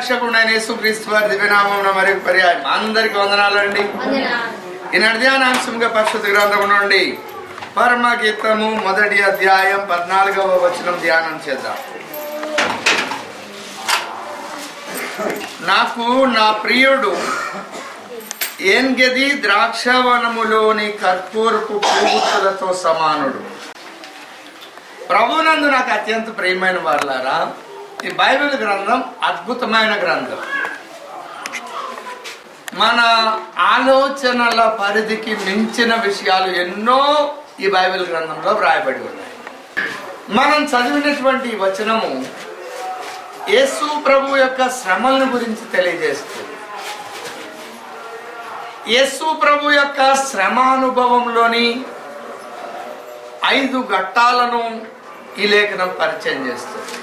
రక్షకుడైన యేసుక్రీస్తు వారి దివ్యనామమున మరి పర్యాయం అందరికి వందనాలండి. ఈనాటి ధ్యానాంశంగా పరిశుద్ధ గ్రంథము నుండి పరమగీతము 1వ అధ్యాయం 14వ వచనం ధ్యానం చేద్దాం. నాకు నా ప్రియుడు ఏన్గెది ద్రాక్షవనములోని కర్పూరపు పువ్వులతో సమానుడు. ప్రభునందు నాకు అత్యంత ప్రియమైన వారులారా, ఈ బైబిల్ గ్రంథం అద్భుతమైన గ్రంథం. మన ఆలోచనల పరిధికి మించిన విషయాలు ఎన్నో ఈ బైబిల్ గ్రంథంలో వ్రాయబడి ఉన్నాయి. మనం చదివినటువంటి వచనము యేసు ప్రభు యొక్క శ్రమలను గురించి తెలియజేస్తుంది. యేసు ప్రభు యొక్క శ్రమానుభవంలోని 5 ఘట్టాలను ఈ లేఖనం పరిచయం చేస్తుంది.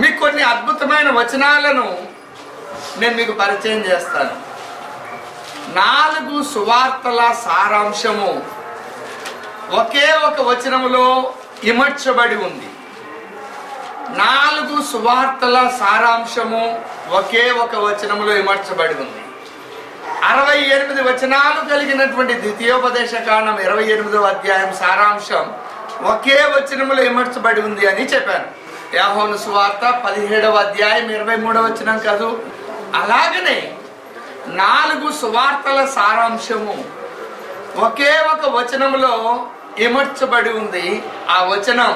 మీకు కొన్ని అద్భుతమైన వచనాలను నేను మీకు పరిచయం చేస్తాను. 4 సువార్తల సారాంశము ఒకే ఒక వచనములో ఇమర్చబడి ఉంది. 4 సువార్తల సారాంశము ఒకే ఒక వచనములో ఇమర్చబడి ఉంది. 68 వచనాలు కలిగినటువంటి ద్వితీయోపదేశ కాండం 28వ అధ్యాయం సారాంశం ఒకే వచనములో ఇమర్చబడి ఉంది అని చెప్పాను. యోహాను సువార్త 17వ అధ్యాయం 23వ వచనం కాదు. అలాగనే 4 సువార్తల సారాంశము ఒకే ఒక వచనములో ఇమర్చబడి ఉంది. ఆ వచనం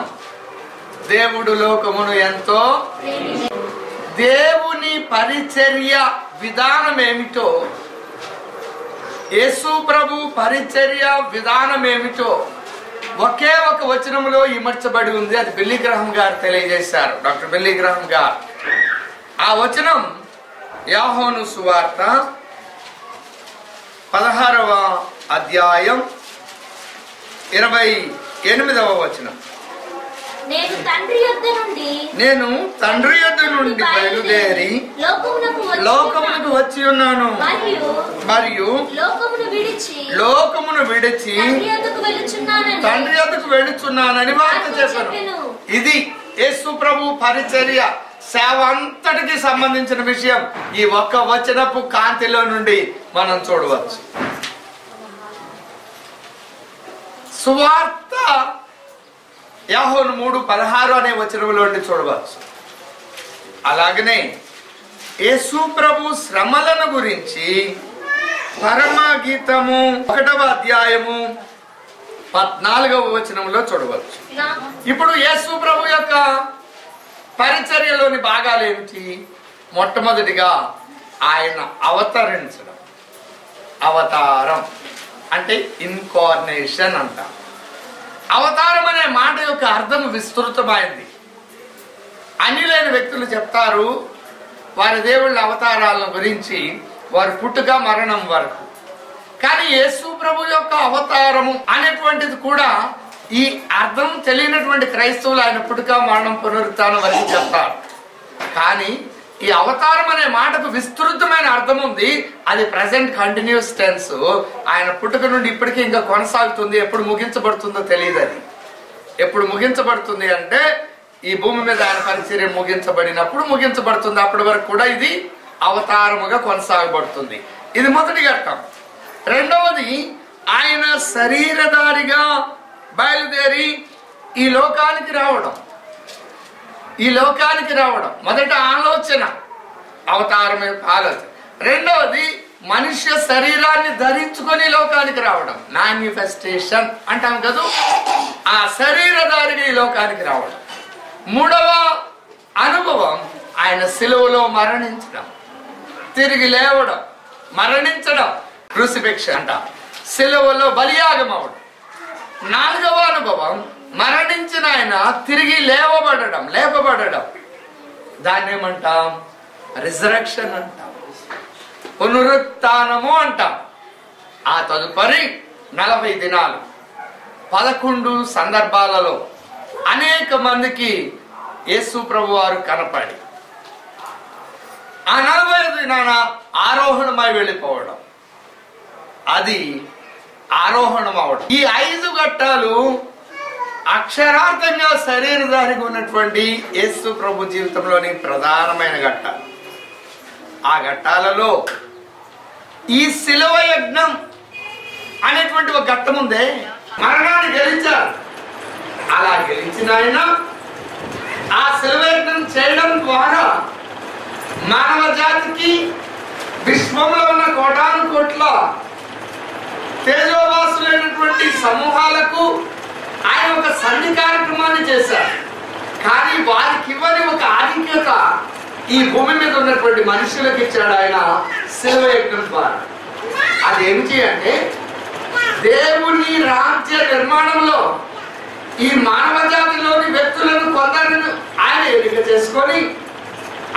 దేవుడు లోకమును ఎంతో, దేవుని పరిచర్య విధానం ఏమిటో, యేసు ప్రభు పరిచర్య విధానం ఏమిటో ఒకే ఒక వచనంలో ఇమర్చబడి ఉంది. అది బిల్లీ గ్రహం గారు తెలియజేశారు, డాక్టర్ బిల్లీ గ్రహం గారు. ఆ వచనం యోహాను సువార్త 16వ అధ్యాయం 28వ వచనం. నేను తండ్రి యొద్ద నుండి బయలుదేరి లోకమునకు వచ్చి ఉన్నాను మరియు లోకమును విడిచి తండ్రి యొద్దకు వెళుచున్నానని వార్త చెప్పాను. ఇది యేసు ప్రభు పరిచర్య సేవ అంతటికి సంబంధించిన విషయం ఈ ఒక్క వచనపు కాంతిలో నుండి మనం చూడవచ్చు. సువార్త యోహాను 3:16 అనే వచనంలో చూడవచ్చు. అలాగనే యేసు ప్రభు శ్రమలను గురించి పరమగీతము 1వ అధ్యాయము 14వ వచనంలో చూడవచ్చు. ఇప్పుడు యేసు ప్రభు యొక్క పరిచర్యలోని భాగాలు ఏమిటి? మొట్టమొదటిగా ఆయన అవతరించడం. అవతారం అంటే ఇన్కార్నేషన్ అంట. అవతారం అనే మాట యొక్క అర్థం విస్తృతమైంది. అన్యులైన వ్యక్తులు చెప్తారు వారి దేవుళ్ళ అవతారాలను గురించి, వారి పుట్టుక మరణం వరకు. కానీ యేసు ప్రభు యొక్క అవతారము అనేటువంటిది కూడా ఈ అర్థం తెలియనటువంటి క్రైస్తవులు ఆయన పుట్టుక మరణం పునరుత్థానం వరకు చెప్తారు. కానీ ఈ అవతారం అనే మాటకు విస్తృతమైన అర్థం ఉంది. అది ప్రెసెంట్ కంటిన్యూస్ టెన్స్. ఆయన పుట్టుక నుండి ఇప్పటికీ ఇంకా కొనసాగుతుంది. ఎప్పుడు ముగించబడుతుందో తెలియదు. అది ఎప్పుడు ముగించబడుతుంది అంటే ఈ భూమి మీద ఆయన పరిచర్య ముగించబడినప్పుడు ముగించబడుతుంది. అప్పటి వరకు కూడా ఇది అవతారముగా కొనసాగబడుతుంది. ఇది మొదటి ఘట్టం. రెండవది ఆయన శరీరధారిగా బయలుదేరి ఈ లోకానికి రావడం. ఈ లోకానికి రావడం మొదట ఆలోచన, అవతారం యొక్క ఆలోచన. రెండవది మనుష్య శరీరాన్ని ధరించుకొని లోకానికి రావడం, మానిఫెస్టేషన్ అంటాం కదా. ఆ శరీరధారిగా ఈ లోకానికి రావడం. మూడవ అనుభవం ఆయన సిలువలో మరణించడం, తిరిగి లేవడం, మరణించడం, క్రూసిఫిక్షన్ అంట, సిలువలో బలియాగం అవడం. నాలుగవ అనుభవం మరణించిన ఆయన తిరిగి లేపబడడం. దాన్ని ఏమంటాం? రిజరక్షన్ అంటాం, పునరుత్థానము అంటాం. ఆ తదుపరి 40 దినాలు 11 సందర్భాలలో అనేక మందికి యేసు ప్రభు వారు కనపడి ఆ 40 దినాన ఆరోహణమై వెళ్ళిపోవడం, అది ఆరోహణం అవడం. ఈ 5 ఘట్టాలు అక్షరార్థంగా శరీరధారిగా ఉన్నటువంటి యేసు ప్రభు జీవితంలోని ప్రధానమైన ఘట్టాలు. ఆ ఘట్టాలలో ఈ శిలువ యజ్ఞం అనేటువంటి ఒక ఘట్టం ఉందే. మరణాన్ని గెలిచారు. అలా గెలిచిన ఆయన ఆ శిలువ యజ్ఞం చేయడం ద్వారా మానవ జాతికి, విశ్వంలో ఉన్న కోటాను కోట్ల తేజోవాసులైనటువంటి సమూహాలకు ఆయన ఒక సంధి కార్యక్రమాన్ని చేశారు. కానీ వారికి ఇవ్వని ఒక ఆధిక్యత ఈ భూమి మీద ఉన్నటువంటి మనుషులకు ఇచ్చాడు ఆయన శిలువ యజ్ఞం ద్వారా. అదేమిటి అంటే, దేవుని రాజ్య నిర్మాణంలో ఈ మానవ జాతిలోని వ్యక్తులను కొందరిని ఆయన ఎన్నిక చేసుకొని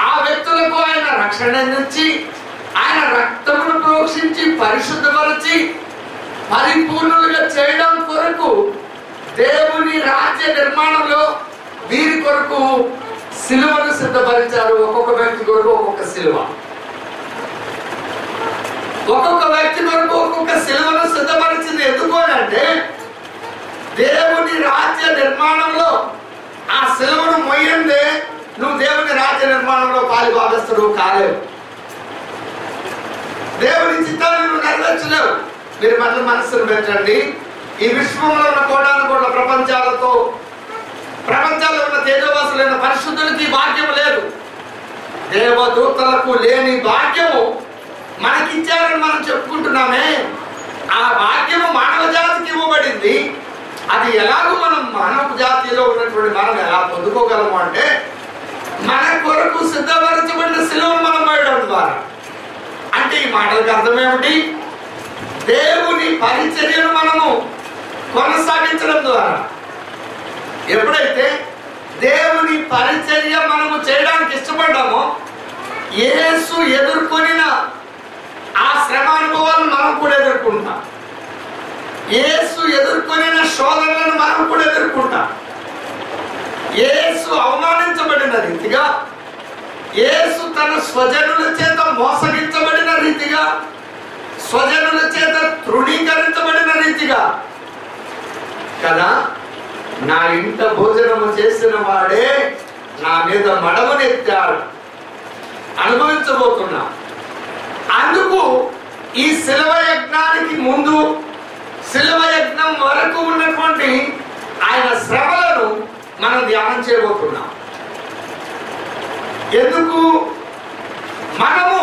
ఆ వ్యక్తులకు ఆయన రక్షణ అందించి, ఆయన రక్తమును ప్రోక్షించి పరిశుద్ధపరిచి పరిపూర్ణులుగా చేయడం కొరకు దేవుని రాజ్య నిర్మాణంలో వీరి కొరకు సిలువను సిద్ధపరిచారు. ఒక్కొక్క వ్యక్తి కొరకు ఒక్కొక్క సిలువ, ఒక్కొక్క వ్యక్తి కొరకు ఒక్కొక్క సిలువను సిద్ధపరిచింది. ఎందుకు అంటే, దేవుని రాజ్య నిర్మాణంలో ఆ సిలువను మొయ్యందే నువ్వు దేవుని రాజ్య నిర్మాణంలో పాలి భాగస్తుడు కాలేవు. దేవుని చిత్తాన్ని నువ్వు నెరవేర్చలేవు. మీరు మళ్ళీ మనస్సును పెట్టండి. ఈ విశ్వంలో ఉన్న కోటాను కోట్ల ప్రపంచాల్లో ఉన్న తేజోవాసులైన పరిశుద్ధులకి భాగ్యం లేదు. దేవదూతలకు లేని భాగ్యము మనకిచ్చారని మనం చెప్పుకుంటున్నామే. ఆ భాగ్యము మానవ జాతికి ఇవ్వబడింది. అది ఎలాగో మనం మానవ జాతిలో ఉన్నటువంటి మనం ఎలా పొందుకోగలము అంటే, మన కొరకు సిద్ధపరచబడిన శిలువను మనం వేయడం ద్వారా. అంటే ఈ మాటలకు అర్థమేమిటి? దేవుని పరిచర్యను మనము కొనసాగించడం ద్వారా. ఎప్పుడైతే దేవుని పరిచర్య మనము చేయడానికి ఇష్టపడ్డామో, యేసు ఎదుర్కొనిన ఆ శ్రమ అనుభవాలను మనం కూడా ఎదుర్కొంటాం. యేసు ఎదుర్కొనిన శోధనలను మనం కూడా ఎదుర్కొంటాం. యేసు అవమానించబడిన రీతిగా, యేసు తన స్వజనుల చేత మోసగించబడిన రీతిగా, స్వజనుల చేత తృణీకరించబడిన రీతిగా కదా, నా ఇంట భోజనము చేసిన వాడే నా మీద మడమనెత్తాడు అనుభవించబోతున్నా. అందుకు ఈ శిలువ యజ్ఞానికి ముందు, శిలువ యజ్ఞం వరకు ఉన్నటువంటి ఆయన శ్రమలను మనం ధ్యానం చేయబోతున్నాం. ఎందుకు? మనము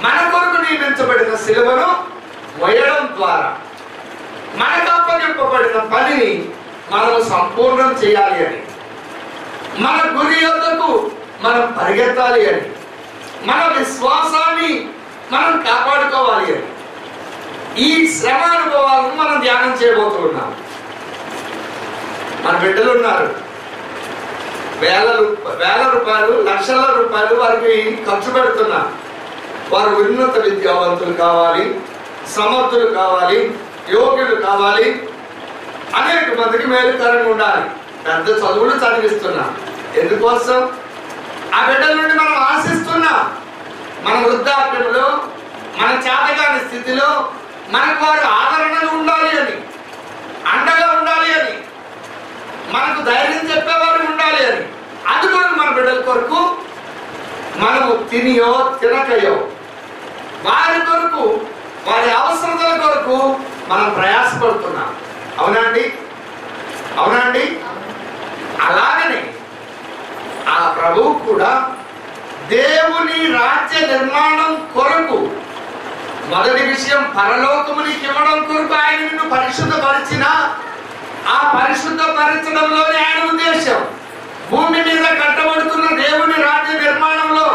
మన కొరకు నియమించబడిన శిలువను మోయడం ద్వారా మనకు అప్పగింపబడిన పనిని మనము సంపూర్ణం చేయాలి అని, మన గురి యొద్దకు మనం పరిగెత్తాలి అని, మన విశ్వాసాన్ని మనం కాపాడుకోవాలి అని, ఈ శ్రమ అనుభవాలను మనం ధ్యానం చేయబోతున్నాం. మన బిడ్డలు ఉన్నారు, వేల రూపాయలు, లక్షల రూపాయలు వారికి ఖర్చు పెడుతున్నారు. వారు ఉన్నత విద్యావంతులు కావాలి, సమర్థులు కావాలి, యోగ్యులు కావాలి, అనేక మందికి మేలుకరంగా ఉండాలి. పెద్ద చదువులు చదివిస్తున్నాం. ఎందుకోసం? ఆ బిడ్డల నుండి మనం ఆశిస్తున్నాం. మన వృద్ధాప్యంలో, మన చేతగాని స్థితిలో మనకు వారు ఆదరణగా ఉండాలి అని, అండగా ఉండాలి అని, మనకు ధైర్యం చెప్పేవారు ఉండాలి అని. అందుకని మన బిడ్డల కొరకు మనము తినియో తినకయో వారి కొరకు, వారి అవసరతల కొరకు మనం ప్రయాసపడుతున్నాం. అవునండి? అవునండి? అలాగనే ఆ ప్రభువు కూడా దేవుని రాజ్య నిర్మాణం కొరకు, మొదటి విషయం పరలోకమునికి ఇవ్వడం కొరకు ఆయన నిన్ను పరిశుద్ధపరిచిన, ఆ పరిశుద్ధపరచడంలోనే ఆయన ఉద్దేశం భూమి మీద కట్టబడుతున్న దేవుని రాజ్య నిర్మాణంలో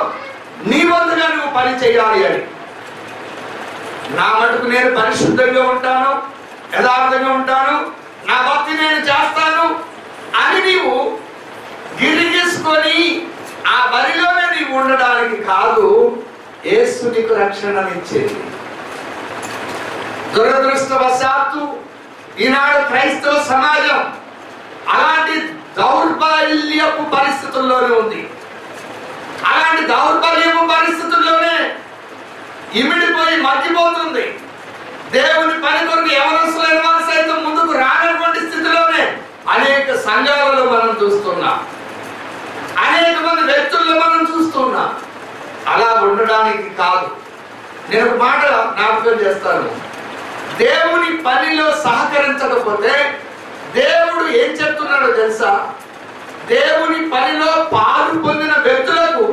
నీ వంతుగా నువ్వు పని చేయాలి అని. నా మటుకు నేను పరిశుద్ధంగా ఉంటాను, యథార్థంగా ఉంటాను, నా భక్తి నేను చేస్తాను అని నీవు గిరిగేసుకొని ఆ బరిలోనే నీవు ఉండడానికి కాదు యేసు నీకు రక్షణనిచ్చేది. దురదృష్టవశాత్తు ఈనాడు క్రైస్తవ సమాజం అలాంటి దౌర్బల్యపు పరిస్థితుల్లోనే ఉంది. అలాంటి దౌర్బల్యపు పరిస్థితుల్లోనే ఇమిడిపోయి మగ్గిపోతుంది. దేవుని పని కొరకు ఎవరొస్తులైన వారు సైతం ముందుకు రానటువంటి స్థితిలోనే అనేక సంఘాలలో మనం చూస్తున్నాం, అనేక మంది వ్యక్తుల్లో మనం చూస్తున్నాం. అలా ఉండడానికి కాదు. నేను ఒక మాట జ్ఞాపకం చేస్తాను. దేవుని పనిలో సహకరించకపోతే దేవుడు ఏం చెప్తున్నాడో తెలుసా? దేవుని పనిలో పాలు పొందిన వ్యక్తులకు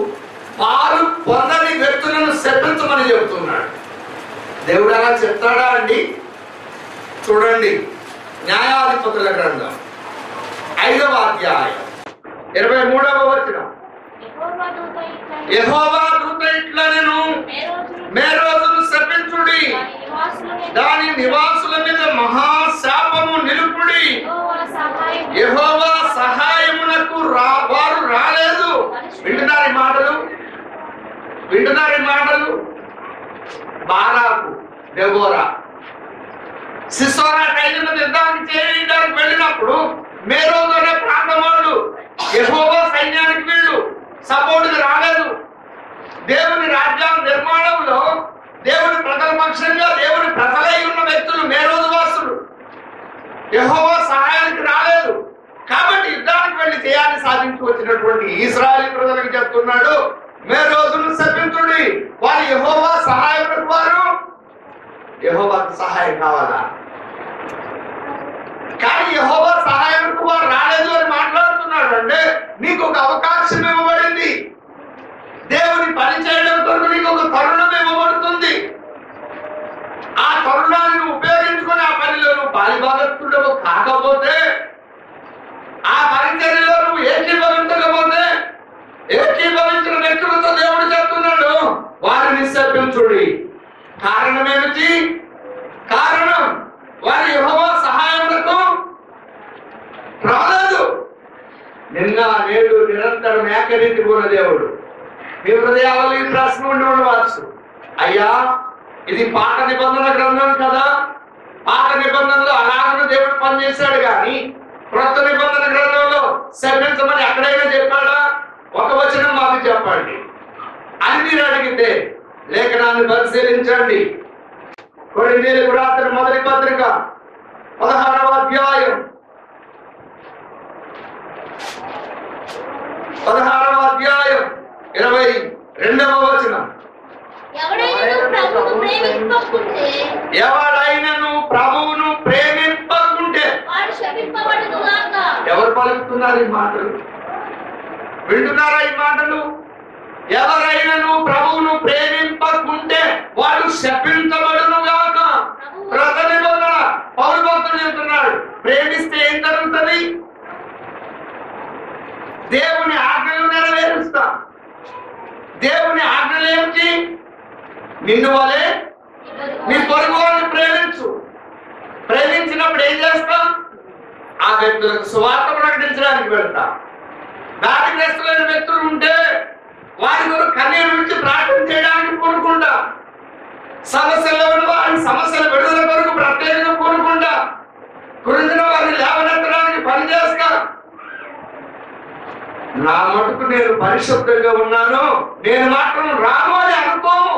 పాలు పొందని వ్యక్తులను శపించమని చెబుతున్నాడు. దేవుడు అలా చెప్తాడా అండి? చూడండి, న్యాయాధిపతుల గ్రంథం 5వ అధ్యాయం 23వ వచనం. యెహోవా దూత ఇట్లనెను, మేరోజును శపించుడి, దాని నివాసుల మీద మహాశాపము నిలుపుడి. యెహోవా సహాయమునకు వారు రాలేదు. వింటున్నారు ఈ మాటలు? వింటున్నారు ఈ మాటలు? బారాకు, దెబోరా సిసోరా ఖైదును యుద్ధానికి చేయడానికి వెళ్ళినప్పుడు మేరోజు అనే ప్రాంతం వాళ్ళు యెహోవా సైన్యానికి వీళ్ళు సపోర్ట్కి రాలేదు. దేవుని రాజ్యాంగ నిర్మాణంలో దేవుని ప్రజల పక్షంగా దేవుని ప్రజలై ఉన్న వ్యక్తులు మేరోజు వాసులు యెహోవా సహాయానికి రాలేదు. కాబట్టి యుద్ధానికి వెళ్ళి చేయాలని సాధించి వచ్చినటువంటి ఇశ్రాయేలు ప్రజలకు చెప్తున్నాడు, మేరోజును శపించుడి, వారు యెహోవా సహాయకుడు. వారు యెహోవాకు సహాయం కావాలా? కానీ యెహోవా సహాయకుడు వారు రాలేదు అని మాట్లాడుతున్నాడు. అంటే నీకు ఒక అవకాశం ఇవ్వబడింది, దేవుని పని చేయడం కొరకు నీకు ఒక తరుణం ఇవ్వబడుతుంది. ఆ తరుణాన్ని ఉపయోగించుకొని ఆ పనిలో నువ్వు పాలిభాగస్తుడవు కాకపోతే, ఆ పరిచర్యలో నువ్వు ఏకీభవించకపోతే, ఏకీభవించిన వ్యక్తులతో దేవుడు చెప్తున్నాడు వారిని శపించుడి. కారణం ఏమిటి? కారణం వారి యెహోవా సహాయమునకు రాలేదు. నిన్న నేడు నిరంతరం ఏకరీతి ఉన్న దేవుడు. మీ హృదయాలలో ఈ ప్రశ్న ఉండి ఉండవచ్చు, అయ్యా ఇది పాత నిబంధన గ్రంథం కదా, పాత నిబంధనలో అలాగనే దేవుడు పనిచేశాడు, కానీ క్రొత్త నిబంధన గ్రంథంలో శపించమని ఎక్కడైనా చెప్పాడా? ఒక వచనం మాకు చెప్పండి అని మీరు అడిగితే లేఖనాన్ని పరిశీలించండి. కొరింథీయులకు రాసిన మొదటి పత్రిక 16వ అధ్యాయం 22వ వచనం. ఎవడైనను ప్రభువును ప్రేమింపకుంటే. ఎవరు పలుకుతున్నారు ఈ మాటలు? వింటున్నారా ఈ మాటలు? ఎవరైనను ప్రభువును ప్రేమింపకుంటే వాడు శపించబడును గాక. క్రొత్త నిబంధన పౌలు భక్తుడు చెప్తున్నాడు, ప్రేమిస్తే ఏం జరుగుతుంది? దేవుని ఆజ్ఞలు నెరవేరుస్తా. దేవుని ఆజ్ఞలు ఏమిటి? నిన్ను వలె నీ పొరుగు వారిని ప్రేమించు. ప్రేమించినప్పుడు ఏం చేస్తాం? ఆ వ్యక్తులకు సువార్త ప్రకటించడానికి వెళ్తాం. వ్యాధిగ్రస్తులైన వ్యక్తులు ఉంటే వారి కొరకు కన్నీరు విడిచి ప్రార్థన చేయడానికి కోరుకుంటా. సమస్యల్లో ఉన్న వారి సమస్యల విడుదల కొరకు ప్రత్యేకంగా కోరుకుంటా. గురించిన వారిని లేవనెత్తడానికి పనిచేస్తా. నా మటుకు నేను పరిశుద్ధంగా ఉన్నాను, నేను మాత్రం రాను అని అనుకోము.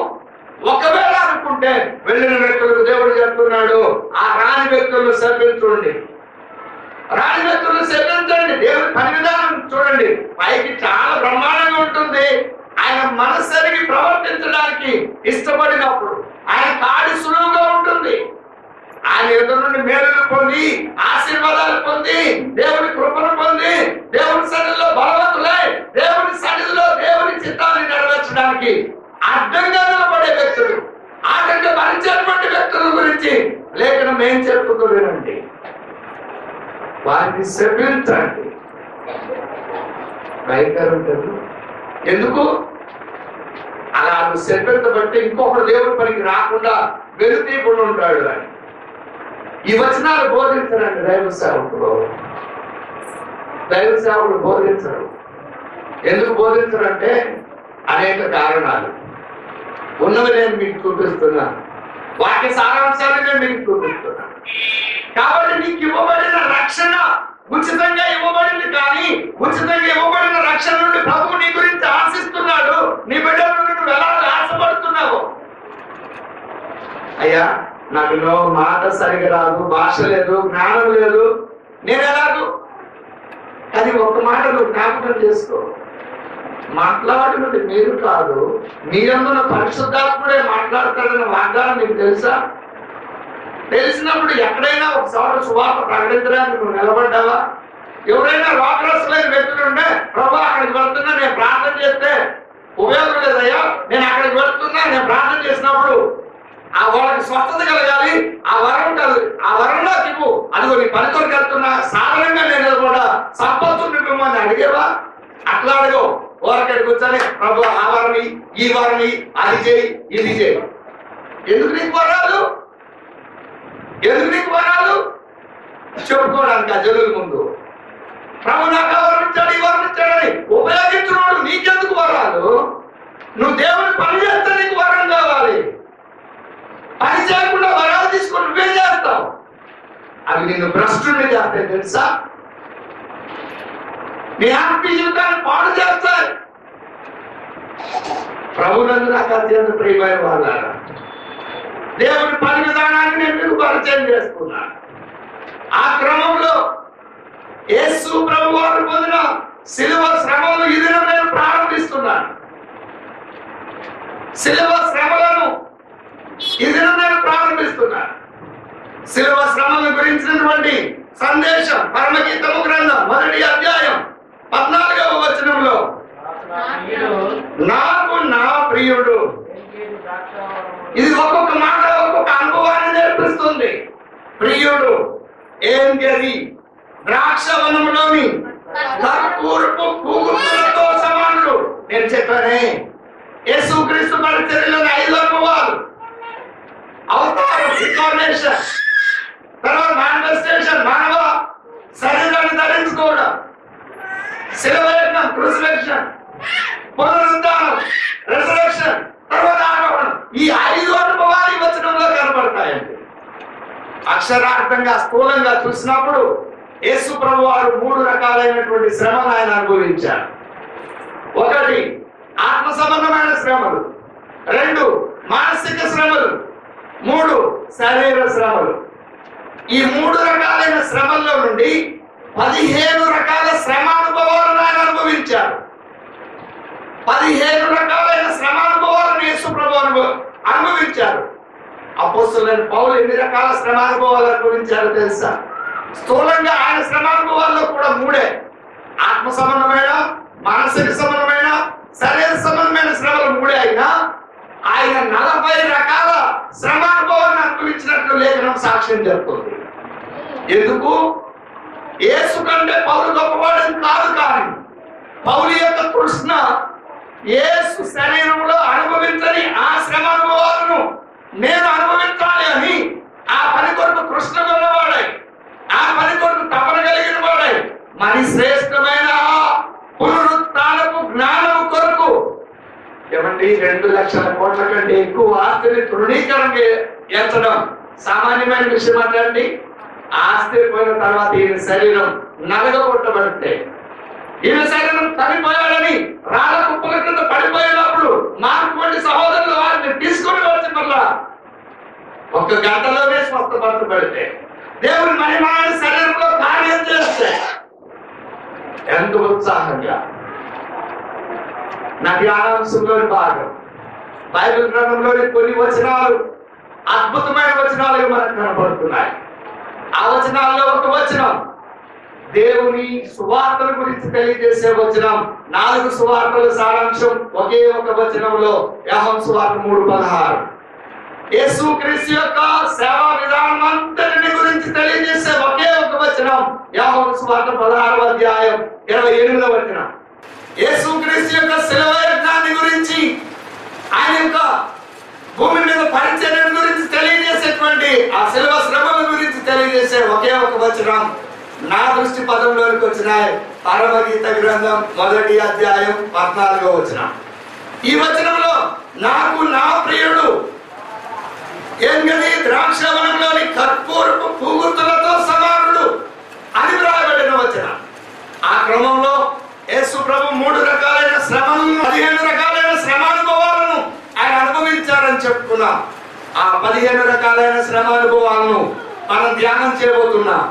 ఒకవేళ అనుకుంటే వెళ్ళిన వ్యక్తులకు దేవుడు చెప్తున్నాడు, ఆ రాని వ్యక్తులను శపించండి, రాని వ్యక్తులను శపించండి. దేవుడి పని విధానం చూడండి, పైకి చాలా బ్రహ్మాండంగా ఉంటుంది. ఆయన మనస్సరికి ప్రవర్తించడానికి ఇష్టపడినప్పుడు ఆయన కాడి సులువుగా ఉంటుంది. ఆయన ఎదురు నుండి మేలులు పొంది, ఆశీర్వాదాలు పొంది, దేవుని కృపను పొంది, దేవుని సన్నిధిలో బలవంతులై దేవుని సన్నిధిలో దేవుని చిత్తాన్ని నెరవేర్చడానికి అడ్డంగా నిలబడే వ్యక్తులు, ఆటంగా భరించేటువంటి వ్యక్తుల గురించి లేఖనం ఏం చెప్పుకోలేనండి. వారిని శపించండి. భయంకరం కదా. ఎందుకు అలా శపించబట్టి ఇంకొకటి దేవుడి పనికి రాకుండా వెలుతీపుడు ఉంటాడు అని ఈ వచనాలు బోధించరండి దైవ సేవకులు. దైవ సేవకులు బోధించరు. ఎందుకు బోధించరంటే అనేక కారణాలు ఉన్నవి నేను మీకు చూపిస్తున్నాను. వాటి సారాంశాన్ని నేను మీకు చూపిస్తున్నాను. కాబట్టి నీకు ఇవ్వబడిన రక్షణ ఉచితంగా ఇవ్వబడింది, కానీ ఉచితంగా ఇవ్వబడిన రక్షణ నుండి ప్రభువు నీ గురించి ఆశిస్తున్నాడు. నీ బిడ్డల నుండి నువ్వు ఎలా ఆశపడుతున్నావు? అయ్యా నాకు మాట సరిగా రాదు, భాష లేదు, జ్ఞానం లేదు, నేను ఎలాగూ కానీ ఒక మాట నువ్వు జ్ఞాపకం చేసుకో, మాట్లాడినది మీరు కాదు, మీ అందున పరిశుద్ధాత్ముడే మాట్లాడతాడన్న వాగ్దానం నీకు తెలుసా? తెలిసినప్పుడు ఎక్కడైనా ఒకసారి సువార్త ప్రకటించడానికి నువ్వు నిలబడ్డావా? ఎవరైనా రోగగ్రస్తులైన వ్యక్తులు ఉంటే, ప్రభా అక్కడికి వెళ్తున్నా, నేను ప్రార్థన చేస్తే ఉపయోగం లేదయ్యా, నేను అక్కడికి వెళ్తున్నా, నేను ప్రార్థన చేసినప్పుడు ఆ వాళ్ళకి స్వస్థత కలగాలి, ఆ వరం కలగాలి, ఆ వరంలో తిప్పు, అదిగో నీ పని కొరకు వెళ్తున్నా, సాధారణంగా నేను కూడా సంపత్తు మిమ్మల్ని అడిగేవా? అట్లా అడిగో. ఓరక్కడికి కూర్చొని ప్రభు ఆ వరమి, ఈ వరమి, అది చేయి, ఇది చేయి. ఎందుకు నీకు వరాలు? ఎందుకు నీకు వరాలు? చెప్పుకోవడానికి ఆ జనుల ముందు ప్రభు నాకు ఆ వరం ఇచ్చాడు, ఈ వరం ఇచ్చాడని ఉపయోగించున్నాడు. నీకెందుకు వరాలు? నువ్వు దేవుని పని చేస్తే నీకు వరం కావాలి. పని చేయకుండా వరాలు తీసుకొని నువ్వేం చేస్తావు? అవి నిన్ను భ్రష్టుని చేస్తాయి తెలుసా? నీ ఆత్మీయ జీవితాన్ని పాడు చేస్తాయి. ప్రభునందు నాకు అత్యంత ప్రియమైన వాళ్ళారా, దేవుని పని విధానాన్ని నేను మీకు పరిచయం చేసుకున్నాను. ఆ క్రమంలో యేసు ప్రభు వారు పొందిన శిలువ శ్రమలను ఈ దినం నేను ప్రారంభిస్తున్నాను. శిలువ శ్రమలను ఈ దినం నేను ప్రారంభిస్తున్నాను. శిలువ శ్రమలను గురించినటువంటి సందేశం పరమగీతము గ్రంథం 1వ అధ్యాయం 14వ వచనంలో, నాకు నా ప్రియుడు. ఇది ఒక్కొక్క మాట ఒక్కొక్క అనుభవాన్ని నేర్పిస్తుంది. ప్రియుడు ఏం గది ద్రాక్షవనంలోని కర్పూరపు పువ్వులతో సమానుడు. నేను చెప్పానే, యేసుక్రీస్తు పరిచర్యలోని 5 అనుభవాలు: అవతారం, ఇన్కార్నేషన్, తర్వాత మానిఫెస్టేషన్, మానవ శరీరాన్ని ధరించుకోవడం, శిలువ యజ్ఞం, క్రూసిఫిక్షన్, పునరుద్ధానం, రెసరెక్షన్, తర్వాత ఆరోహణం. ఈ 5 అనుభవాలు ఈ వచనంలో కనబడతాయండి. అక్షరార్థంగా స్థూలంగా చూసినప్పుడు యేసు ప్రభు వారు 3 రకాలైనటువంటి శ్రమలు ఆయన అనుభవించారు. 1 ఆత్మ సంబంధమైన శ్రమలు, 2 మానసిక శ్రమలు, 3 శరీర శ్రమలు. ఈ 3 రకాలైన శ్రమల్లో నుండి 15 రకాల శ్రమానుభవాలను ఆయన అనుభవించారు. 15 రకాలైన శ్రమానుభవాలను యేసు ప్రభు అనుభవించారు. అపోస్తలుడైన పౌలు ఎన్ని రకాల శ్రమానుభవాలు అనుభవించారో తెలుసా? స్థూలంగా ఆయన శ్రమానుభవాల్లో కూడా 3: ఆత్మ సంబంధమైన, మానసిక సంబంధమైన, శరీర సంబంధమైన శ్రమలు 3 అయినా ఆయన 40 రకాల శ్రమానుభవాన్ని అనుభవించినట్లు లేఖనం సాక్ష్యం చెప్తుంది. ఎందుకు? యేసు కంటే పౌలు గొప్పవాడని కాదు, కానీ పౌలు యొక్క కృష్ణ యేసు శరీరంలో అనుభవించని ఆ శ్రమానుభవాలను నేను అనుభవించాలి అని ఆ పని కొరకు కృష్ణ ఉన్నవాడై, ఆ పని కొరకు తపన కలిగిన వాడై, మరి శ్రేష్టమైన పునరుత్థానపు జ్ఞానము కొరకు ఏమండి 2 లక్షల కోట్ల కంటే ఎక్కువ ఆస్తిని తృణీకరణ ఎంచడం సామాన్యమైన విషయం అండి. ఆస్తి పోయిన తర్వాత ఈయన శరీరం నలగొట్టబడితే, ఈయన శరీరం చనిపోయాడని రాళ్ళ కుప్పల కింద పడిపోయినప్పుడు మార్పుకోండి సహోదరులు వారిని తీసుకుని వచ్చి మళ్ళా 1 గంటలోనే స్వస్థపరచబడితే, దేవుని మహిమాని శరీరంలో కార్యం చేస్తే ఎంత ఉత్సాహంగా. నా ధ్యానాంశంలోని భాగం బైబిల్ గ్రంథంలోని కొన్ని వచనాలు అద్భుతమైన వచనాలుగా మనకు కనబడుతున్నాయి. ఆ వచనాల్లో ఒక వచనం దేవుని సువార్తల గురించి తెలియజేసే వచనం. 4 సువార్తల సారాంశం ఒకే ఒక వచనంలో, యోహాను సువార్త 3:16. యేసుక్రీస్తు యొక్క సేవా విధానం అంతటిని గురించి తెలియజేసే ఒకే ఒక వచనం, యోహాను సువార్త 16వ అధ్యాయం 28వ వచనం. యేసుక్రీస్తు యొక్క శిలువ యజ్ఞాన్ని గురించి, ఆయన యొక్క భూమి మీద పరిచర్య గురించి తెలియజేసేటువంటి ఆ శిలువ శ్రమల గురించి తెలియజేసే ఒకే ఒక వచనం నా దృష్టి పదంలోనికి వచ్చినాయి. పరమగీత గ్రంథం 1వ అధ్యాయం 14వ వచనం. ఈ వచనంలో నాకు నా ప్రియుడు ఎంగని ద్రాక్షవనంలోని కర్పూరపు పువ్వులతో సమానుడు అని వ్రాయబడిన వచనం. ఆ క్రమంలో యేసు ప్రభు 3 రకాలైన శ్రమలను, 15 రకాలైన శ్రమానుభవాలను ఆయన అనుభవించారని చెప్పుకున్నాం. ఆ 15 రకాలైన శ్రమానుభవాలను మనం ధ్యానం చేయబోతున్నాం.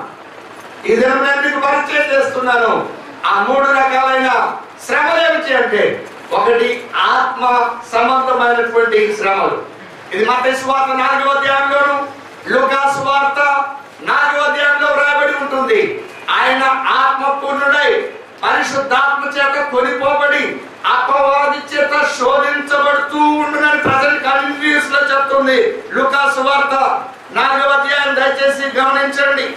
ఈ దినం నేను మీకు పరిచయం చేస్తున్నాను. ఆ 3 రకాలైన శ్రమలు ఏమిటి అంటే, ఒకటి ఆత్మ సంబంధమైనటువంటి శ్రమలు. ఇది మత్తయి సువార్త 4వ అధ్యాయంలోను, లూకా సువార్త 4వ అధ్యాయంలో రాయబడి ఉంటుంది. ఆయన ఆత్మ పూర్ణుడై పరిశుద్ధాత్మ చేత కొనిపోబడి అపవాది చేత శోధించబడుతూ ఉండునని ప్రజెంట్ కంటిన్యూస్ లో చెప్తుంది లూకా సువార్త 4వ అధ్యాయం. దయచేసి గమనించండి.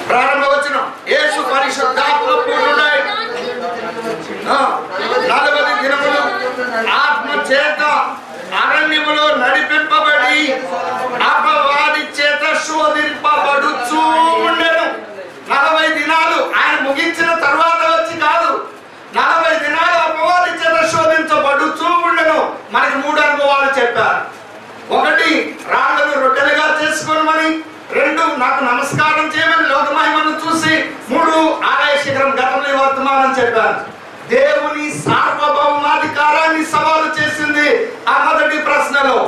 ప్రారంభ వచనం, యేసు పరిశుద్ధాత్మ పూర్ణుడై 40 దినములు ఆత్మ చేత అరణ్యములో నడిపింపబడి అపవాది చేత శోధింపబడుచూ ఉండెను. 40 దినాలు ఆయన ముగించిన తర్వాత వచ్చి కాదు, 40 దినాలు అపవాది చేత శోధించబడుచూ ఉండెను. మనకి 3 అనుభవాలు చెప్పారు. ఒకటి, రాళ్లను రొట్టెలుగా చేసుకోమని. 2, నాకు నమస్కారం చేయమని లోకమహిమను చూసి. 3, ఆలయ శిఖరం గతంలో వర్తమానం చెప్పారు. దేవుని సార్వభౌమాధికారాన్ని సవాలు చేసింది ఆ మొదటి ప్రశ్నలో.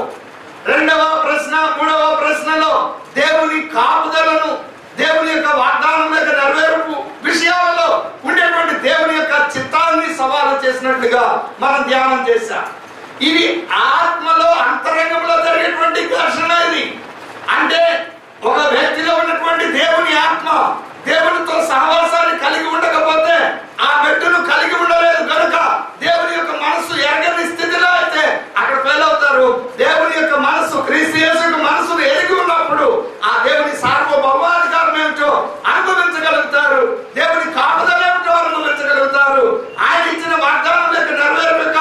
2వ ప్రశ్న, 3వ ప్రశ్నలో దేవుని కాపుదలను, దేవుని యొక్క వాగ్దానం యొక్క నెరవేర్పు విషయాలలో ఉండేటువంటి దేవుని యొక్క చిత్తాన్ని సవాలు చేసినట్లుగా మనం ధ్యానం చేశాం. ఇది ఆత్మలో అంతరంగంలో జరిగేటువంటి ఘర్షణ. ఇది అంటే ఒక వ్యక్తిలో ఉన్నటువంటి దేవుని ఆత్మ దేవునితో సహవాసాన్ని కలిగి ఉండకపోతే ఆ వ్యక్తులు కలిగి ఉండలేదు కనుక దేవుని యొక్క మనసు ఎరగని స్థితిలో అయితే అక్కడ ఫెయిల్ అవుతారు. దేవుని యొక్క మనసు, క్రీస్తు యేసు యొక్క మనసును ఎరిగి ఉన్నప్పుడు ఆ దేవుని సార్వభౌమాధికారం ఏమిటో అనుభవించగలుగుతారు, దేవుని కాపుదల ఏమిటో అనుభవించగలుగుతారు. ఆయన ఇచ్చిన వాగ్దానం యొక్క నెరవేర్పు యొక్క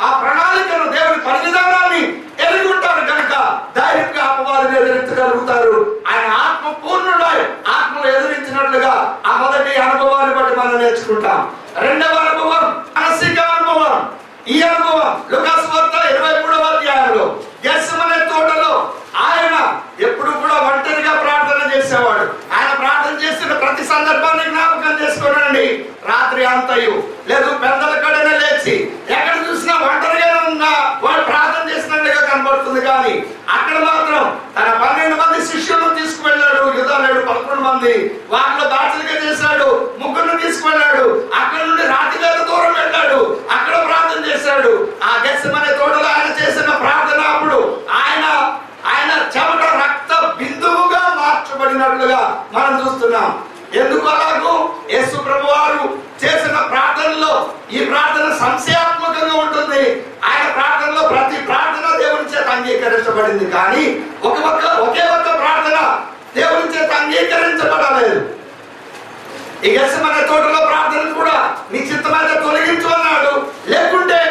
ఆ ప్రణాళికను, దేవుని పరివిధానాన్ని ఎరిగి ఉంటారు కనుక ధైర్యంగా అపవాదిని ఎదిరించగలుగుతారు. ఆయన ఆత్మ పూర్ణుడై ఆత్మను ఎదిరించినట్లుగా ఆ మొదటి అనుభవాన్ని బట్టి మనం నేర్చుకుంటాం. 2వ అనుభవం మానసిక అనుభవం. ఈ అనుభవం లూకా సువార్త 23వ అధ్యాయంలో గెత్సెమనే తోటలో ఆయన ఎప్పుడు కూడా ఒంటరిగా ప్రార్థన చేసేవాడు. ఆయన ప్రార్థన చేసిన ప్రతి సందర్భాన్ని జ్ఞాపకం చేసుకోనండి. రాత్రి అంతయు లేదు పెద్దల కడనే లేచి ఎక్కడ చూసినా ఒంటరిగా ఉన్నా వాడు ప్రార్థన చేసినట్టుగా కనబడుతుంది. కానీ అక్కడ మాత్రం తన 12 మంది శిష్యులను తీసుకువెళ్ళాడు. యుధాలేడు 11 మంది, వాటిలో దాచులుగా చేశాడు. 3 తీసుకువెళ్ళాడు. అక్కడ నుండి రాతిగత దూరం వెళ్ళాడు. అక్కడ ప్రార్థన చేశాడు. ఆ గెత్సెమనే తోటలో ఆయన చేసిన ప్రార్థన అప్పుడు ఆయన చెమట రక్త బిందువుగా మార్చబడినట్లుగా మనం చూస్తున్నాం. ఎందుకు అలాగూ? యేసు ప్రభువారు చేసిన ప్రార్థనలో ఈ ప్రార్థన సంశయాత్మకంగా ఉంటుంది. ఆయన ప్రార్థనలో ప్రతి ప్రార్థన దేవుని చేత అంగీకరించబడింది. కానీ ఒకే ఒక్క ప్రార్థన దేవుని చేత అంగీకరించబడలేదు. ఈ గెత్సెమనే తోటలో ప్రార్థన కూడా నీ చిత్తమైతే తొలగించు అన్నాడు. లేకుంటే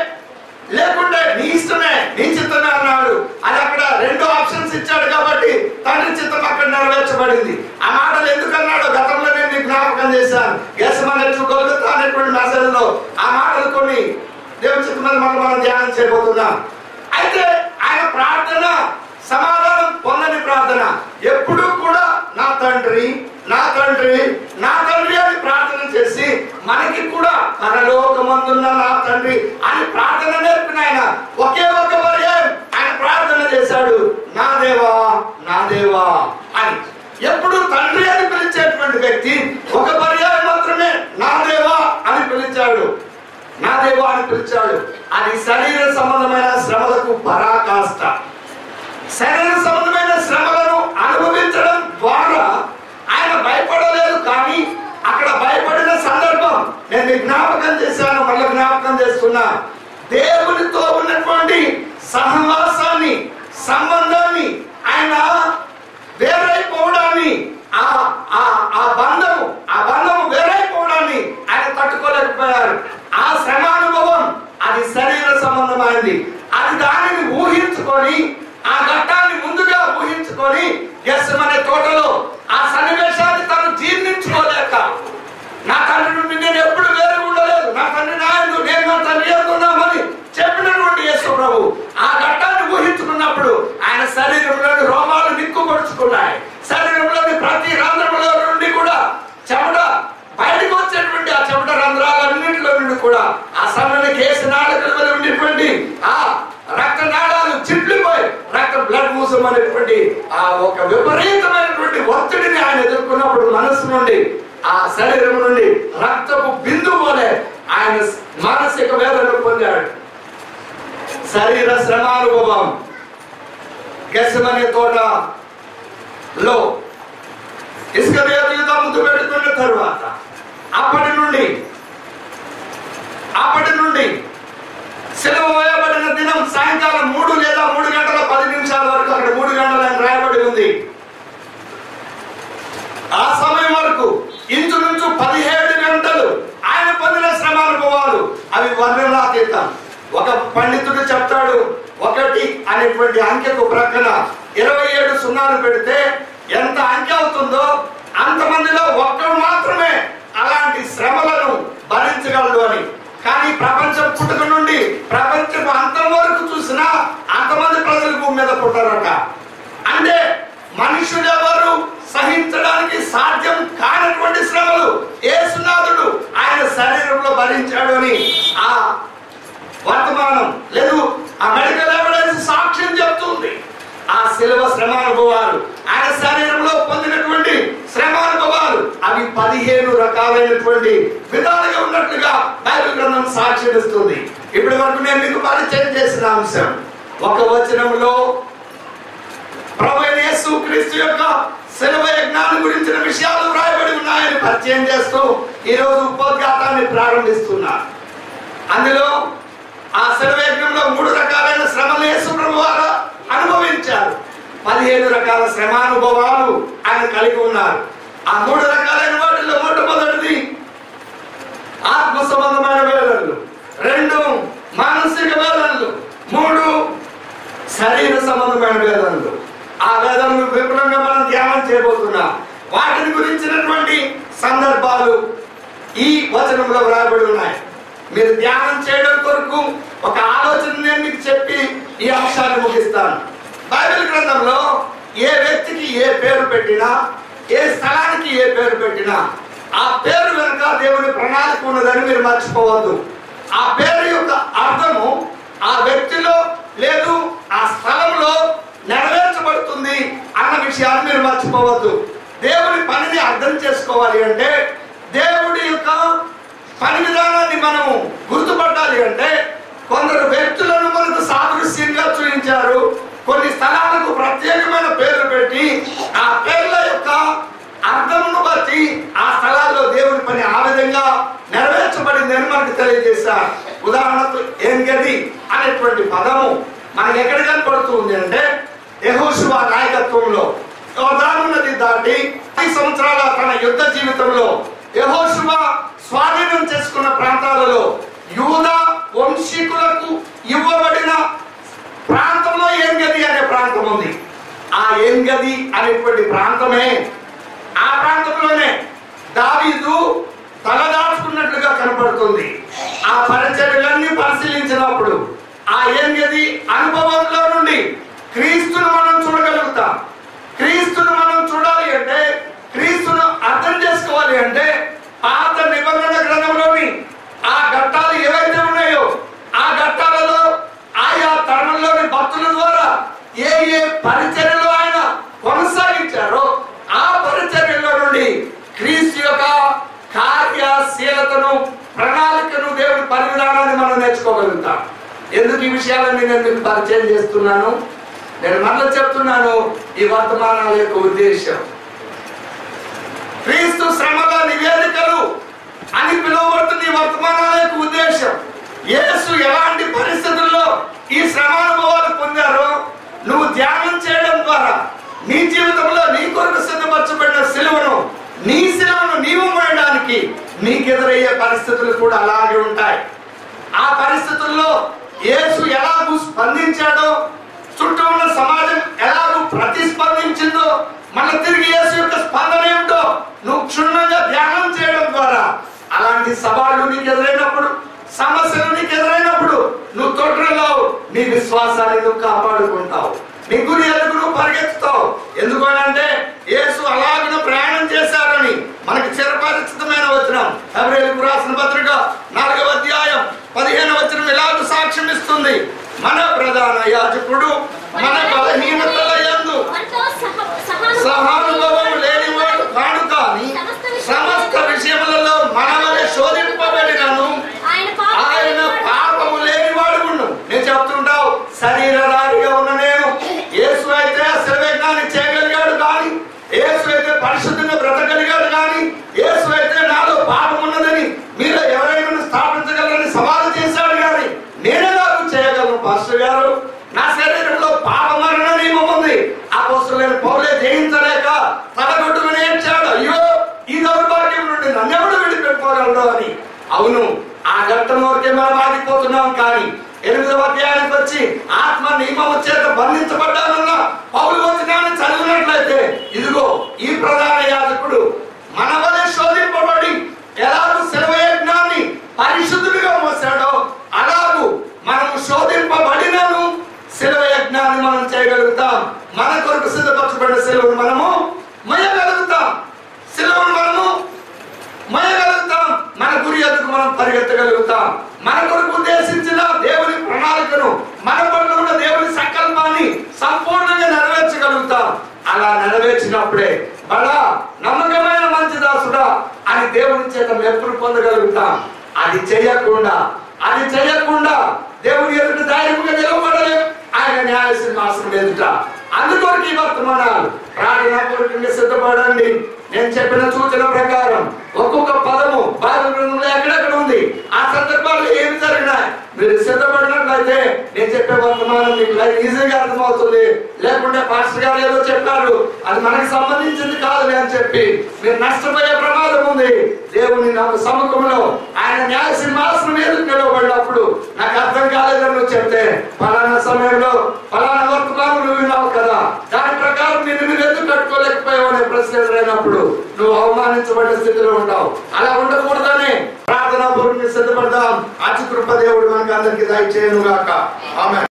నీ ఇష్టమే, నీ చిత్తమే అన్నాడు. అది అక్కడ 2 ఆప్షన్స్ ఇచ్చాడు కాబట్టి తండ్రి చిత్తం అక్కడ నెరవేర్చబడింది. ఆ మాటలు ఎందుకన్నాడో గతంలో నేను మీకు జ్ఞాపకం చేశాను. గెత్సెమనే గొల్గొతా అనేటువంటి మెసేజ్లో ఆ మాటలు కొన్ని దేవుని చిత్తమని మనం ధ్యానం చేయబోతున్నాం. అయితే ఆయన ప్రార్థన సమాధానం పొందని ప్రార్థన. ఎప్పుడు కూడా నా తండ్రి, నా తండ్రి, నా తండ్రి అని ప్రార్థన చేసి మనకి కూడా పరలోకమందున్న నా తండ్రి అని ప్రార్థన నేర్పిన ఆయన ఒకే ఒక పర్యాయం ఆయన ప్రార్థన చేశాడు, నా దేవా, నా దేవా అని. ఎప్పుడు తండ్రి అని పిలిచేటువంటి వ్యక్తి ఒక పర్యాయం మాత్రమే నా దేవా అని పిలిచాడు, నా దేవా అని పిలిచాడు. అది శరీర సంబంధమైన శ్రమలకు పరాకాష్ట. శరీర సంబంధమైన శ్రమలను అనుభవించడం ద్వారా ఆయన భయపడలేదు. కానీ అక్కడ భయపడిన సందర్భం నేను జ్ఞాపకం చేశాను, మళ్ళీ జ్ఞాపకం చేస్తున్నా. దేవునితో ఉన్నటువంటి సహవాసాన్ని, సంబంధాన్ని, ఆయన వేరైపోవడాన్ని, ఆ బంధము వేరైపోవడాన్ని ఆయన తట్టుకోలేకపోయారు. ఆ శ్రమానుభవం అది శరీర సంబంధమైనది. అది దానిని ఊహించుకొని, ఆ ఘట్టాన్ని ముందుగా ఊహించుకొని గెత్సెమనే తోటలో ఆ సన్నివేశాన్ని తను జీర్ణించుకోలేక, నా తండ్రి నుండి నేను ఎప్పుడు వేరు ఉండలేదు, నా తండ్రి నాయను, నేను నా తండ్రి అనుకున్నామని చెప్పినటువంటి యేసు ప్రభు ఆ ఘట్టాన్ని ఊహించుకున్నప్పుడు ఆయన శరీరంలోని రోమాలు నిక్కుపడుచుకున్నాయి. శరీరంలోని ప్రతి రంధ్రములో నుండి కూడా చెమట బయటకు వచ్చేటువంటి ఆ చెమట రంధ్రాలన్నింటిలో నుండి కూడా ఆ సన్నని కేసు నాళికల ఉండేటువంటి ఆ రక్త నాళాలు చిట్లిపోయి బ్లడ్ మూసం అనేటువంటి ఆ ఒక విపరీతమైనటువంటి ఒత్తిడిని ఆయన ఎదుర్కొన్నప్పుడు మనస్సు నుండి ఆ శరీరం నుండి రక్తపు బిందువు వలె ఆయన మానసిక వేదనను పొందాడు. శరీర శ్రమానుభవం గెత్సెమనే తోటలో ఇస్కరియోతు యూదా ముద్దు పెట్టుకున్న తరువాత అప్పటి నుండి సిలువ వేయబడిన దినం సాయంకాలం 3 లేదా 3 గంటల 10 నిమిషాల వరకు, అక్కడ 3 గంటలు అని రాయబడి ఉంది. ఆ సమయం వరకు ఇంచుమించు 17 గంటలు ఆయన పొందిన శ్రమానుభవాలు అవి వర్ణనాతీతం. ఒక పండితుడు చెప్తాడు, 1 అనేటువంటి అంకెకు ప్రక్కన 27 సున్నాలు పెడితే ఎంత అంకె అవుతుందో అంతమందిలో ఒక్కడు మాత్రమే అలాంటి శ్రమలను భరించగలడు అని. కానీ ప్రపంచం పుట్టుక నుండి ప్రపంచం అంతం వరకు చూసినా అంతమంది ప్రజలు భూమి మీద పుట్టారట. అంటే మనుషులు ఎవరు సహించడానికి సాధ్యం కానటువంటి శ్రమలు యేసునాథుడు ఆయన శరీరంలో భరించాడు అని ఆ వర్తమానం లేదు, ఆ మెడికల్ ఎవిడెన్స్ సాక్ష్యం చెప్తుంది. ఆ శిలువ శ్రమానుభవాలు, ఆయన శరీరంలో పొందినటువంటి శ్రమానుభవాలు అవి 15 రకాలైనటువంటి విధాలుగా ఉన్నట్లుగా బైబిల్ గ్రంథం సాక్ష్యం ఇస్తుంది. ఇప్పటి వరకు నేను మీకు పరిచయం చేసిన అంశం 1 వచనంలో ప్రభువైన యేసుక్రీస్తు యొక్క శిలువ యజ్ఞాన్ని గురించిన విషయాలు వ్రాయబడి ఉన్నాయని పరిచయం చేస్తూ ఈరోజు ఉపోద్ఘాతాన్ని ప్రారంభిస్తున్నారు. అందులో ఆ శిలువ యజ్ఞంలో 3 రకాలైన శ్రమలు యేసు ప్రభువారు అనుభవించారు. 15 రకాల శ్రమానుభవాలు ఆయన కలిగి ఉన్నారు. ఆ 3 రకాలైన వాటిలో మొట్టమొదటిది ఆత్మ సంబంధమైన వేదనలు, 2 మానసిక వేదనలు, 3 శరీర సంబంధమైన వేదనలు. ఆ వేదనలు విపులంగా మనం ధ్యానం చేయబోతున్నాం. వాటిని గురించినటువంటి సందర్భాలు ఈ వచనంలో వ్రాయబడి ఉన్నాయి. మీరు ధ్యానం చేయడం కొరకు ఒక ఆలోచన నేను మీకు చెప్పి ఈ అంశాన్ని ముగిస్తాను. బైబిల్ గ్రంథంలో ఏ వ్యక్తికి ఏ పేరు పెట్టినా, ఏ స్థలానికి ఏ పేరు పెట్టినా ఆ పేరు వెనుక దేవుని ప్రణాళిక ఉన్నదని మీరు మర్చిపోవద్దు. ఆ పేరు యొక్క అర్థము ఆ వ్యక్తిలో లేదు ఆ స్థలంలో నెరవేర్చబడుతుంది అన్న విషయాన్ని మీరు మర్చిపోవద్దు. దేవుని పనిని అర్థం చేసుకోవాలి అంటే, దేవుడి యొక్క పని విధానాన్ని మనము గుర్తుపట్టాలి అంటే, కొందరు వ్యక్తులను మనకు సాదృశ్యంగా చూపించారు, కొన్ని స్థలాలకు ప్రత్యేకమైన పేర్లు పెట్టి ఆ పేర్ల యొక్క అర్థమును బట్టి ఆ స్థలాల్లో దేవుని పని ఆ విధంగా నెరవేర్చబడింది అని మనకు తెలియజేశారు. ఉదాహరణకు ఎంగది అనేటువంటి పదము మనకి ఎక్కడ కనపడుతుంది అంటే, యెహోషువ నాయకత్వంలో యోర్దాను నది దాటి 10 సంవత్సరాల తన యుద్ధ జీవితంలో యెహోషువ స్వాధీనం చేసుకున్న ప్రాంతాలలో యూదా వంశీకులకు ఇవ్వబడిన ప్రాంతంలో ఎంగది అనే ప్రాంతం ఉంది. ఆ ఎంగది అనేటువంటి ప్రాంతమే, ఆ ప్రాంతంలోనే దావీదు తలదాచుకున్నట్లుగా కనపడుతుంది. ఆ పరిచర్యలన్నీ పరిశీలించినప్పుడు ఆ ఎంగది అనుభవంలో నుండి క్రీస్తును మనం చూడగలుగుతాం. క్రీస్తును మనం చూడాలి అంటే, క్రీస్తును అర్థం చేసుకోవాలి అంటే, పాత నిబంధన గ్రంథంలోని ఆ ఘట్టాలు ఏవైతే ఉన్నాయో ఆ ఘట్టాలలో ఆయా తరుణంలోని భక్తుల ద్వారా ఏ ఏ పరిచర్యలు ఆయన కొనసాగించారో ఆ పరిచర్యలో నుండి క్రీస్తు యొక్క కార్యశీలతను, ప్రణాళికను, దేవుడి పరివిధానాన్ని మనం నేర్చుకోగలుగుతాం. ఎందుకు ఈ విషయాలను నేను మీకు పరిచయం చేస్తున్నాను? నేను మళ్ళీ చెప్తున్నాను, ఈ వర్తమానాల యొక్క ఉద్దేశం క్రీస్తు శ్రమల నివేదికలు అని పిలువబడుతున్న ఈ వర్తమానాల యొక్క ఉద్దేశం, యేసు ఎలాంటి పరిస్థితుల్లో ఈ శ్రమానుభవాలు పొందారో నువ్వు ధ్యానం చేయడం ద్వారా నీ జీవితంలో నీ కొరకు సిద్ధపరచబడిన సిలువను, నీ సిలువను నీవు మోయడానికి నీకు ఎదురయ్యే పరిస్థితులు కూడా అలాగే ఉంటాయి. ఆ పరిస్థితుల్లో యేసు ఎలాగూ స్పందించాడో, చుట్టూ ఉన్న సమాజం ఎలాగూ ప్రతిస్పందించిందో, మళ్ళీ తిరిగి యేసు యొక్క స్పందన ఏమిటో నువ్వు క్షుణ్ణంగా ధ్యానం చేయడం ద్వారా అలాంటి సవాళ్లు నీకు ఎదురైనప్పుడు, సమస్యలు నీకు ఎదురైనప్పుడు నువ్వు తొట్రలో నీ విశ్వాసాన్ని నువ్వు కాపాడుకుంటావు, నీ గురి ఎదుగు నువ్వు పరిగెత్తుతావు. ఎందుకనంటే యేసు అలాగిన ప్రయాణం చేశారని మనకి చిరపరిచితమైన వచనం హెబ్రీయులకు రాసిన పత్రిక 4వ అధ్యాయం 15వ వచనం ఇలాగ సాక్ష్యం ఇస్తుంది. మన ప్రధాన యాజకుడు మన బలహీనతల యందు సహానుభవం లేనివాడు కాడు, కానీ సమస్త చేయగలుగుతాం. మన కొరకు సిద్ధపరచబడిన సిలువను మనము మోయగలుగుతాం. సిలువను మనము మోయగలుగుతాం. మన గురి ఎదుగు మనం పరిగెత్తగలుగుతాం. మన కొరకు ఉద్దేశించిన దేవుని ప్రణాళికను, మన పట్ల ఉన్న దేవుని సంకల్పాన్ని సంపూర్ణంగా నెరవేర్చగలుగుతాం. అలా నెరవేర్చినప్పుడే బడా నమ్మకమైన మంచి దాసుడా అని దేవుని చేత మెప్పులు పొందగలుగుతాం. అది చేయకుండా దేవుని ఎదుట ధైర్యంగా నిలబడలేం. ఆయన న్యాయ సింహాసనం ఎదుట. అందుకొరకు ఈ వర్తమానాలు ప్రార్థనాపూర్వకంగా సిద్ధపడండి. నేను చెప్పిన సూచన ప్రకారం ఒక్కొక్క పదము బైబిల్ గ్రంథంలో ఎక్కడెక్కడ ఉంది, ఆ సందర్భాల్లో ఏమి జరిగినాయి మీరు సిద్ధపడినట్లయితే నేను చెప్పే వర్తమానం మీకు ఈజీగా అర్థమవుతుంది. లేకుంటే పాస్టర్ గారు ఏదో చెప్పారు, అది మనకు సంబంధించింది కాదులే అని చెప్పి మీరు నష్టపోయే ప్రమాదం ఉంది. దేవుని సముఖంలో ఆయన న్యాయ సింహాసనం ఎదురు నిలబడినప్పుడు నాకు అర్థం కాలేదని నువ్వు చెప్తే, ఫలానా సమయంలో ఫలానా వర్తమానం నువ్వు విన్నావు కదా, దాని ప్రకారం మీరు ఎందుకు కట్టుకోలేకపోయావు అనే ప్రశ్న ఎదురైనప్పుడు నువ్వు అవమానించబడిన స్థితిలో ఉంటావు. అలా ఉండకూడదని ప్రార్థనా పూర్వకంగా సిద్ధపడదాం. అతి కృప దేవుడు మనకి అందరికీ దయచేయును గాక. ఆమేన్.